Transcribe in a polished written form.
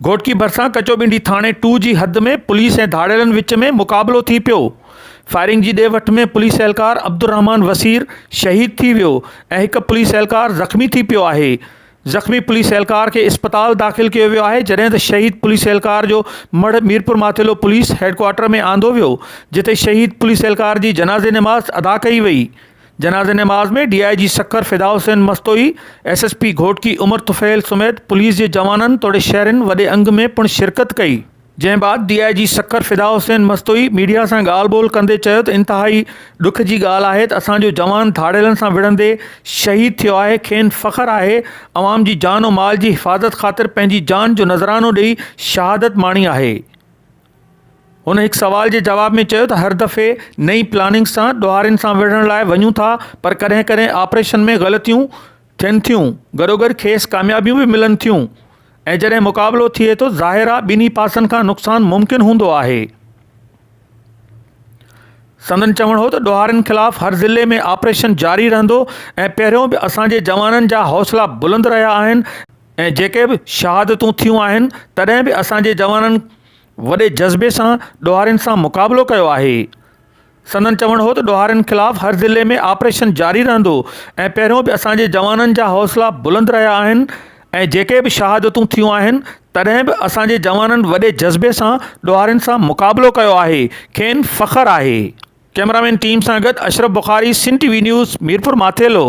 घोटकी भरिसां कचोबिंडी थाणे 2 जी हद में पुलिस ऐं धाड़ेलनि विच में मुक़ाबिलो थी पियो। फायरिंग जी ॾे वठ में पुलिस एहलकार अब्दुर्रहमान वसीर शहीद थी वियो ऐं हिकु पुलिस एहलकार ज़ख़्मी थी पियो आहे। ज़ख़्मी पुलिस एहलकार के अस्पताल दाख़िल किया वियो आहे, जॾहिं त शहीद पुलिस एहलकार जो मढ़ मीरपुर माथेलो पुलिस हेडक्वार्टर में आंदो वियो, जिते शहीद पुलिस एहलकार जी जनाज़े नमाज़ अदा कई वई। जनाज़े नमाज़ में DIG सक्कर फिदा हुसैन मस्तोई, SSP घोटकी उमर तुफ़ैल समेत पुलिस के जवाननि तोड़े शहरनि वॾे अंग में पिणु शिरकत कई। जंहिं बाद DIG सक्कर फिदा हुसैन मस्तोई मीडिया सां ॻाल्हि ॿोल कंदे चयो त इंतिहाई दुख जी ॻाल्हि आहे त असांजो जवान धाड़ेलनि सां विढ़ंदे शहीद थियो आहे। खेनि फ़ख़्रु आहे अवाम जी जान और माल जी हिफ़ाज़त ख़ातिर पंहिंजी जान जो नज़रानो ॾेई शहादत माणी आहे। हुन हिकु सवाल जे जवाब में चयो त हर दफ़े नई प्लानिंग सां ॾोहारियुनि सां विढ़ण लाइ वञूं था, पर कॾहिं कॾहिं ऑपरेशन में ग़लतियूं थियनि थियूं, गॾोगॾु खेसि कामयाबियूं बि मिलनि थियूं ऐं जॾहिं मुक़ाबिलो थिए थो ज़ाहिर आहे ॿिन्ही पासनि खां नुक़सानु मुमकिन हूंदो आहे। संदन चवणु हो त ॾोहारियुनि ख़िलाफ़ हर ज़िले में ऑपरेशन जारी रहंदो ऐं पहिरियों बि असांजे जवाननि जा हौसला बुलंद रहिया आहिनि ऐं जेके बि शहादतूं थियूं आहिनि तॾहिं बि असांजे जवाननि वॾे जज़्बे सां ॾोहारियुनि सां मुक़ाबिलो कयो आहे। संदन चवणु हो त ॾोहारियुनि ख़िलाफ़ हर ज़िले में ऑपरेशन जारी रहंदो ऐं पहिरियों बि असांजे जवाननि जा हौसला बुलंद रहिया आहिनि ऐं जेके बि शहादतूं थियूं आहिनि तॾहिं बि असांजे जवाननि वॾे जज़्बे सां ॾोहारियुनि सां मुक़ाबिलो कयो आहे। खेनि फ़ख़्रु आहे। कैमरामैन टीम सां गॾु अशरफ बुखारी, सिंध TV न्यूज़, मीरपुर माथेलो।